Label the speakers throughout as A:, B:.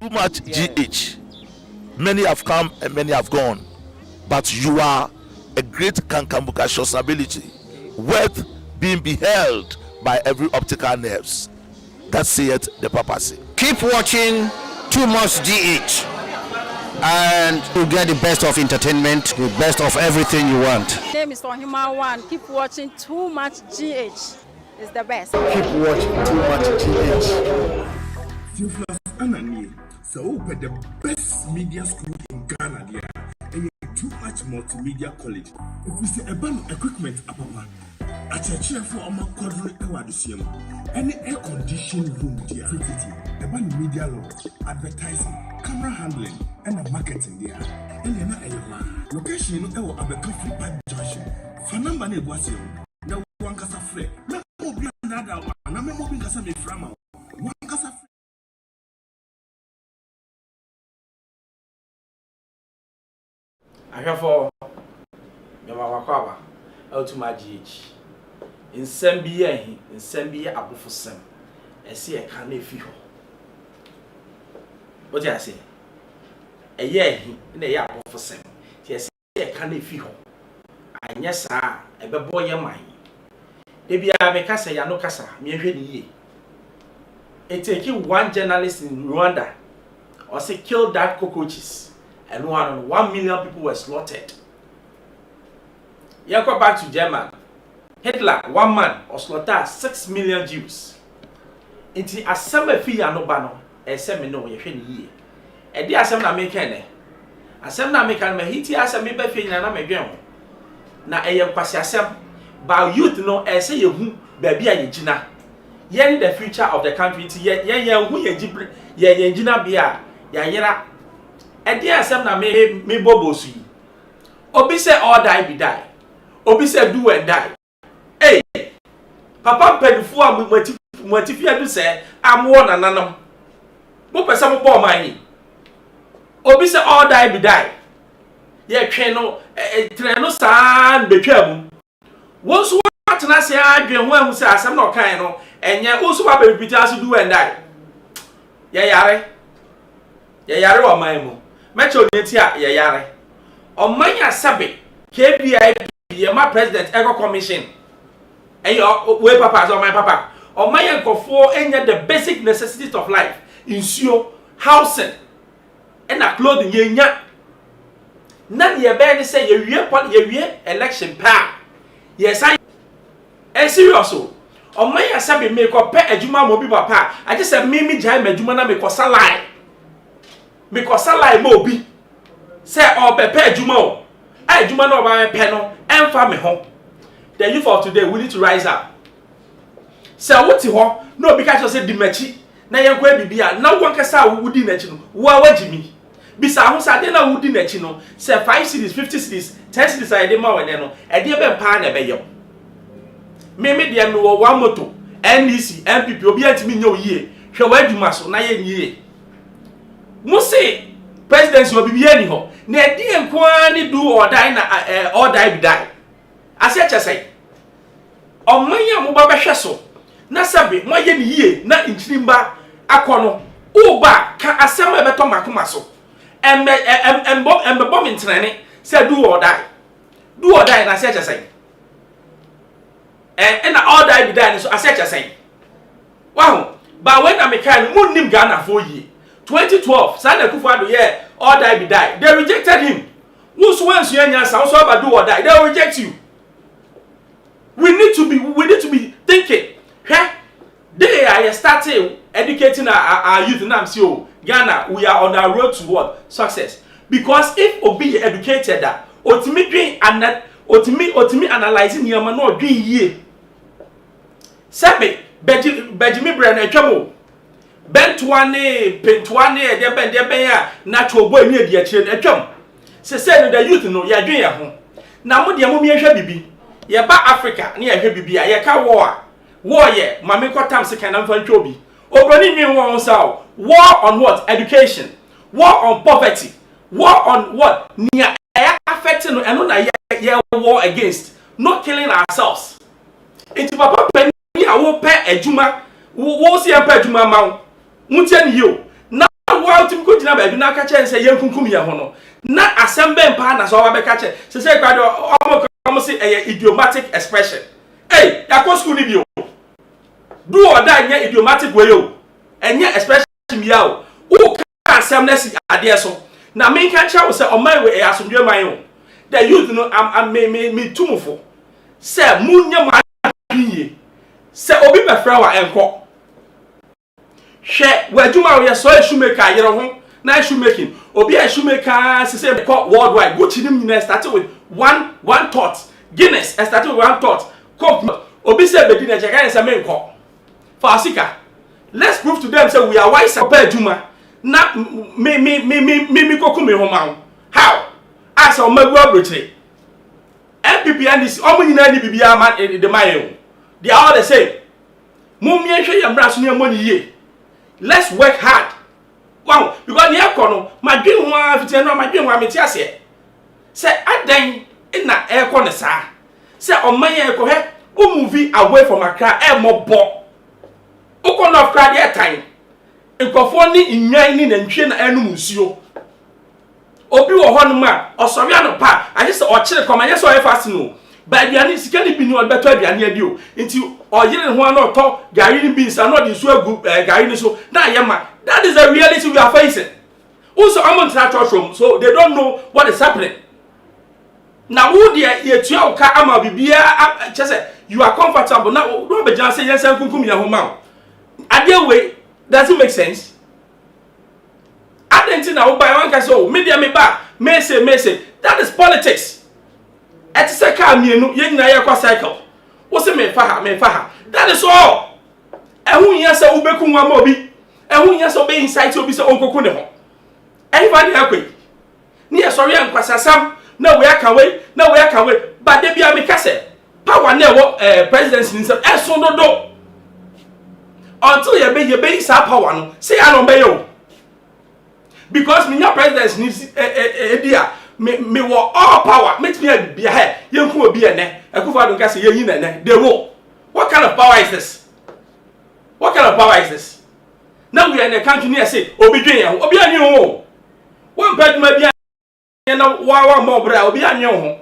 A: too much GH. Many have come and many have gone, but you are a great Kankambuka ability, worth being beheld by every optical nerves. That saith the papacy.
B: Keep watching Too Much GH, and you get the best of entertainment, the best of everything you want.
C: My name is Ohima One. Keep watching Too Much GH. It's the best.
B: Keep watching Too Much GH.
D: So the best media school in Ghana there, and Too Much Multimedia College. If we say a band equipment apapa, a chair for a quadri ewadisium, any air conditioned room there, a band media law, advertising, camera handling, and a marketing there. And then location or a coffee pipe junction. Fanamba ne was you. No one casa flare. No more another one. No more casa me from one casa.
E: I have for Yamawakwaba, out to my GH. In Sambia, in Sambia, Abu for Sam, and see a canny fee. What do I say? A year in a year for Sam, yes, a canny fee. I yes, a boy, your mind. Maybe I make us say, no cassa, me ye. It take you one journalist in Rwanda, or say, kill that cockroaches. And 1 million people were slaughtered. You go back to Germany. Hitler, 1 man, or slaughtered 6 million Jews. Into a summer fee and no banner, a seminar ye. A dear some American. A some American may hit us a maybe fee and I'm a na a young passasem. But youth know, I say you who baby a Gina. Yen the future of the country, yen who ye jibri, ye Gina bia, ya. And dear some na me bobo sui. Obi say all die be die. Obi say do and die. Hey, Papa Pedufo motifia do say I'm one and nanam. Mo pesa mo bo mani. Obi say all die be die. Ye twen no tren no san betwam. Won so atena say adwen ho ahu say asem na okan no enye wo so ba repeat as do and die. Ye yare o man mu. Metro Netia Yayare. On Manya Sabe, KBI, my president, Eco Commission. And your way papas or my papa. On Maya go for any the basic necessities of life, insure, housing, and a clothing yenya. None ye barely say ye election pa. Yes, I serious. On Maya Sabe make up pet a Juma Mobi papa. I just said Mimi Jai Jumana make us a lie. Because I like Mobi. Say, oh, prepare Jumo. I Juma no by panel and family home. The youth of today, we need to rise up. Say, what you want? No, because you said Dimechi. Now you're going to be a no one can say, who didn't you know? What Jimmy? Besides, I didn't know who didn't you know. Say 5 cities, 50 cities, 10 cities, I didn't know, and then a dear Ben Pan, a bayo. Maybe they know one motto, NDC, MPP, will be at me no year. Shall wear you must, 9 years. Must presidency will be anyhow. Ne dear Kwani do or die or die be die. I say, on my mobile shesso. Nasabi, my ye, not in Chimba, Akono, Uba, can assemble a better Macumaso. And the bombing train said, do or die. Do or die, and I say, and all die be die, so I say, wow, but when I'm a kind of moon Ghana for ye. 2012, Sanda Kufado, yeah, all die be die. They rejected him. Who's once you and sound so about do or die, they'll reject you. We need to be thinking. Huh? They are starting educating our youth in Namsio, Ghana. We are on our road to what? Success. Because if Obi educated that, ultimately analyzing your man or doing ye. Sabe, Benjamin Brennan Chamo. Bentwane, Pentwane, there natural boy near the children. Say the youth know ya doing at home. Now, what the Mumia Bibi, ya ba Africa, near Hebibia, ya ka war. War ye, Mamiko Tamsi can find Chobi. Obroni one sow. War on what? Education. War on poverty. War on what? Near affecting and not war against. Not killing ourselves. It's Papa Penny, I will pay a Juma. Who see a pay Juma mount. Mutian you. Now wa tim ko gina ba bi na ka che se yen kunkum ye ho no na asem be mpa na so wa be ka che se kwa do omo se idiomatic expression hey ya ko school ni bi o do or die nya idiomatic way o enye expression mi ya o ka asem na si ade so na me ka che wo se o man we asomdwe man o the youth no am me tumufo se munya ma ye se obi be fra wa enko hwe waduma we so shoemaker yero ho na shoemaking obi a shoemaker se worldwide Gucci nim nyina started with one thought Guinness started with one thought obi se bedi na cheka se me nko for asika let's prove to them say we are wise about aduma na me kokume ho ma how as o magu abrochire MPP and this omo nyina ni bibia ma the man they are all the same mummy hwe yamra so ne money ye let's work hard wow because near kono madwen ho afite no madwen ho ameti ase say adan na e ko ne sa say oman ye ko he o move away from Accra e mobo o ko no Accra dey time nkofo ni nwan ni nantwe na enu musuo obi wo ho no ma osori anopa anye se o kire komanye so e fast no ba aduane sika ni bi ni o beto aduane adi o nti oyire ho na oto gari ni beans na no de so agu gari ni so na yema that is the reality we are facing also among church room so they don't know what is happening now who there ye tua uka ama bibia chese you are comfortable now do be jan say yes kunkum ya ho ma ade way does it make sense identity na wo buy one ka so media me ba me say that is politics et se ka mienu ye nyina ye kwa cycle wo se me fa ha that is all ehun yen se wo beku nwa ma obi ehun yen se obe insight obi se onkoku ne ho everybody akwe ni e sori an kwasasam na we aka we ba de bia me kase power na wo presidency ni se eso dodo until ye be isa power no say anon be yo because me nya president ni dia me wo all power make me be here yenku obi ene Akufo-Addo nka say yin ene they will what kind of power is this now we are in a country near say obi dwen ya obi anyi ho one bedma bia na wa mo bra obi anyi ho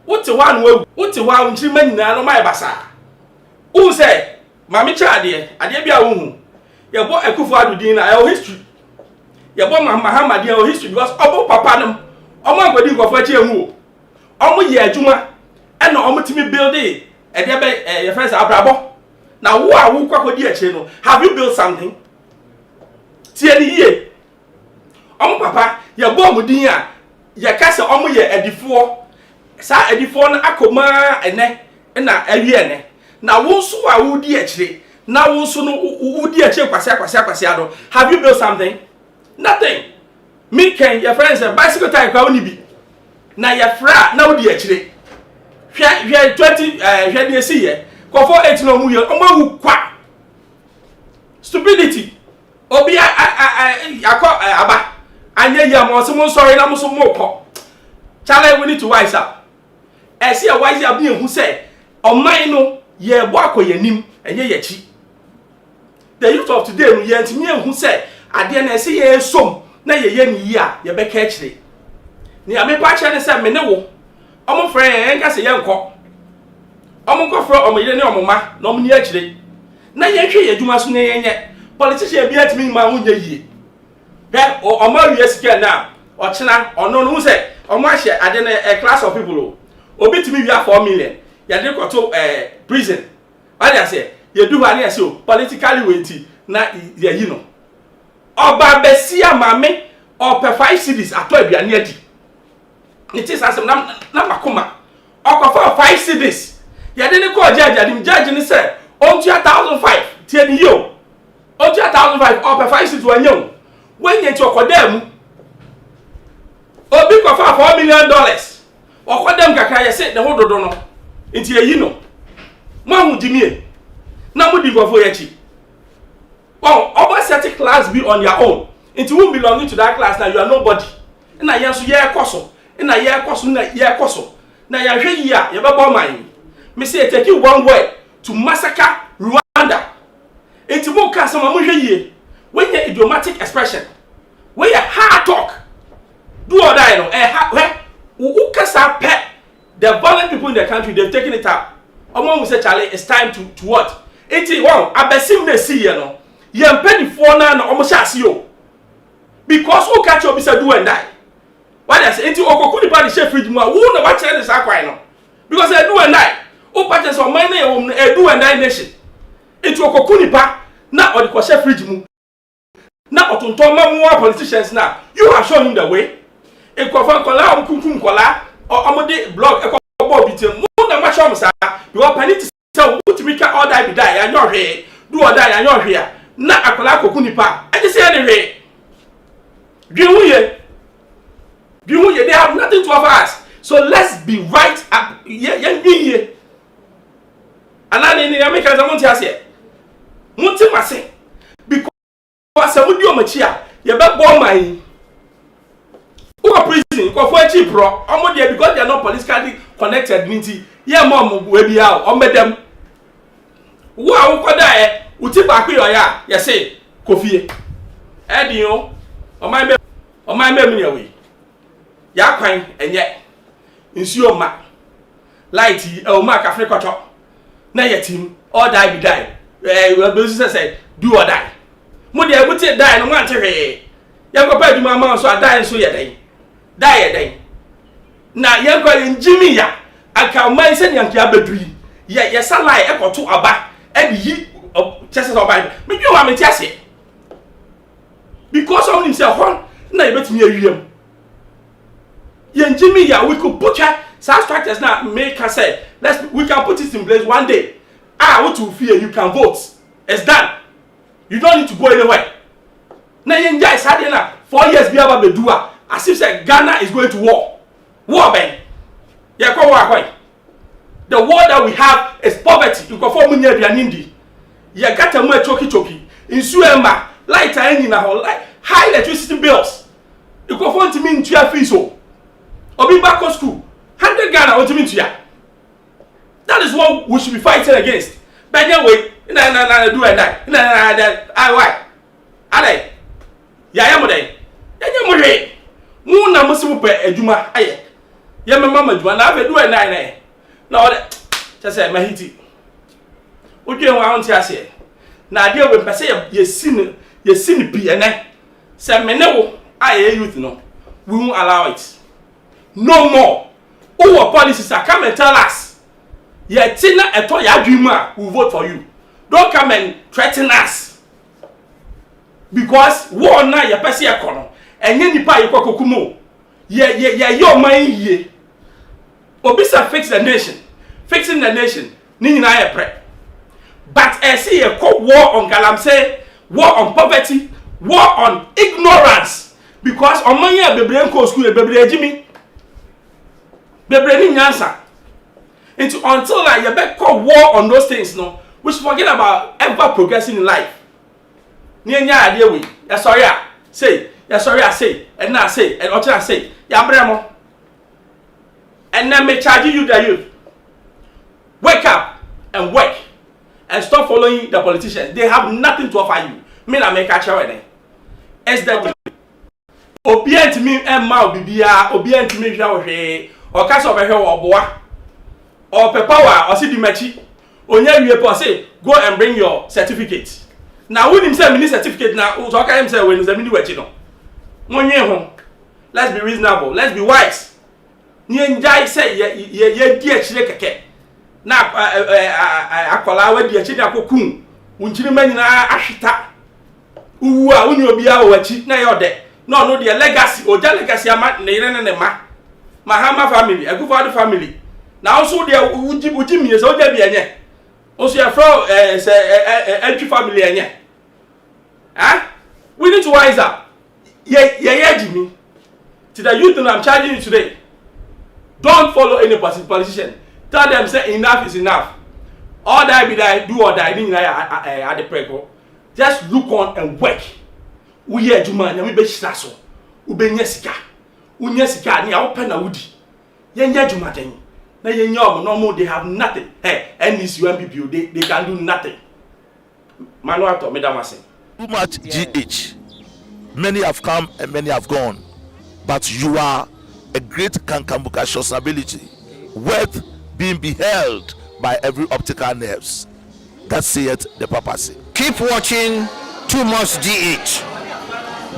E: wote wa no wote wa nchirima nyina no mai basa un say mama cha ade bia wo hu ye bo Akufo-Addo din na your history ye bo Muhammad your history because obo papa nam omo agodi nkofo achi ehu omo ye adwuma e na omo timi build e de be your friends abrabo na wo a wo kwakodi achi no have you built something tie ni ye omo papa ye bo omo din a ye ka se omo ye adifo sa adifo na akoma ene na awie ene na wo so a wo di achi na wo so no wo di achi kwase ado have you built something nothing me can your friends bicycle tire kwa oni bi na your fra na wo di achi hwe 20 hwe dey see ye ko for 8 no mu ye omo wu kwa stupidity obi akọ aba anye ya mo so mo sorry na mo so mo ko chale we need to wise up ese a wise up bi ehu say oman no ye bo akoyanim enye ye chi the youth of today no ye ntimi ehu say ade na ese ye som na ye ni yi a ye be ka kire ni amepa che ne say me ne wo omo friend enka say ye nko omo ko fro omo ye ne omo ma na omo ni akire na ye hwe ye dwuma so ne ye nye politician bi atimi ma hu nye yie be omo wi sika na o chena ono no say omo ahye ade na a class of people obi timi wi 4 million ya de koto prison why say ye do ha na say politically wenti na ye yi no oba besia mame o pe 5 cities ato aduane adi it is asem na makoma okofa 5 cities ya de ne ko judge ni say on 2005 tie ni yo on 2005 o pe 5 cities wanyo wenye ti okodam obi ko fa $4 million okodam kakra ye say ne hododo no nti ye yi no mo hu dimie na mo di gofo ye chi well over certain class be on your own it won't belong to that class now you are nobody na yen so ye koso na ye koso na ya hwe yi a ye bebo man me say take you one word to massacre Rwanda it mo ka some mo hwe yi when your idiomatic expression We a hard talk. Do or die, no. Who can pet the violent people in the country? They've taken it up. Omo will say, Charlie, it's time to what? It's wow. Abesim ne see, you know. Yem penny for na no almost as you. Because who catch up is a do and die. Why does it okokuni party chef fridge more? Who no watch this aquino? Because they do and die. Who patches on my name a do and die nation. Into okokuni pa na or the chef fridge mu. Now to more politicians now. You have shown him the way. A kofan kola kumkum kola or amode blog a kobo bitim. Mo na match am sa. You are planning to tell who to make all die be die and your here. Do or die and your here. Na akola kokuni pa. I just say anyway. They have nothing to offer us. So let's be right up. Yeah. And I need make as I want to say. Monty Massey. Because I would do my chair. You better bomb my. Who are prison? Go for a cheap pro. I'm there because they are not politically connected. Yeah, mom will be out. On them. Who are who die? Who tip a queer? Yeah, say, Kofi. Eddie, on my memory away. Ya kwan enye nsuo ma light o ma ka free kwacho na yetim all die be die we be say do or die mo de ebuti die no wan hwe ya ko pa duma ma so die so ye den na ye ko njimi ya aka man se nyanke abedui ye salai ekoto aba e yi chese so ba me dwi wa me tiase because of him say hon na ye betimi awiem Jimmy, yeah, we could butcher such structures now. Make us say, we can put it in place one day. What you fear, you can vote. It's done. You don't need to go anywhere. Now, you enjoy Saturday now. 4 years, be able to do it. As if say Ghana is going to war. War, Ben. Yeah, come on, the war that we have is poverty. You can form in the Nindi. You got a more choky. In Suema, light in high electricity bills. You can form to me in 12 fees. Obi back to school. 100 Ghana ultimately. That is what we should be fighting against. But anyway, na do and die. Why? Ade. Ya mo dey. Ya mo hwe. Mu na musimu pe adwuma aye. Ya me mama adwuma na be do and die na. Na ode. Just say mahiti. Odwe ho ahonti ase. Na ade we pese ye sin bi ene. Say me ne wo aye youth no. We won't allow it. No more. Our policies are come and tell us. Yet Tina eto ya dreamer will vote for you. Don't come and threaten us. Because war na ya pesi ekono. Enye nipa ye kokokumo. Ye your mind ye. Obisa fix the nation. Fixing the nation. Ni nyina ye pre. But I see a war on galamsey, war on poverty, war on ignorance. Because on many bebre nko school bebre ejimi. Bebre ni nyansa. Until like you better call war on those things, no. We should forget about ever progressing in life. Ni nya ade we. Ya sorry say, ya sorry I say, and now say, and ocha say, ya bremo. And then me charge you the youth. Wake up and work. And stop following the politicians. They have nothing to offer you. Me na make a chawe. It's that obedient me and ma bibia, obedient me hwe o kasa obehwe wo boa. Or power or see the machi. Onya wie po say go and bring your certificate. Now when him say me certificate now, so can him say when him we no. Monye ho. Let's be reasonable. Let's be wise. Ni enjai say ye di akire keke. Na akola we di akire akokun. Unchiri manyina ahweta. Uwu a woni obi a wo achi na ye ode. No the legacy, oja legacy ama ne yire ne ma. Mahama family, Akufo-Addo family. Now also there uji me so oja bi enye. Also your from entry family enye. We need to wise up. Yeah, Jimmy. To the youth that I'm charging you today. Don't follow any politician. Tell them say enough is enough. All that be die, do or die, at the prego. Just look on and work. We hear Juma, and we be shasso. We be nyesika. We nyesika, ni open na woody. Yenya Juma then. Na yenya normal, they have nothing. Hey, and this UMPP, they can do nothing. Manuel to Medamase.
A: Too much GH. Many have come and many have gone, but you are a great Kankambuka ability, worth being beheld by every optical nerves. That saith the papacy.
B: Keep watching Too Much GH,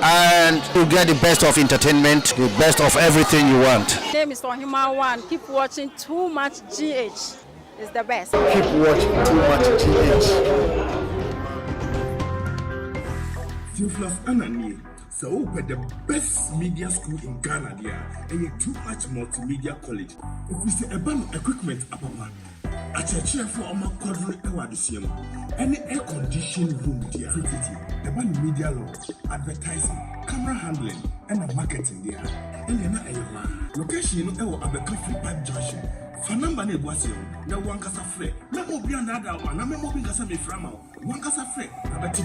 B: and you get the best of entertainment, the best of everything you want.
C: My name is Ohima One. Keep watching Too Much GH. It's the best.
B: Keep watching Too Much GH.
D: Theophilus Anani, so open the best media school in Ghana there, and you Too Much Multimedia College. If we say a band equipment apapa, a chair for our quadri ewadisium, any air conditioned room there, a band media law, advertising, camera handling, and a marketing there. And you're not a location or a coffee pipe junction. For number ne boisio, no one casa free. No more beyond that one, no more being a semi frama, one casa free, a better.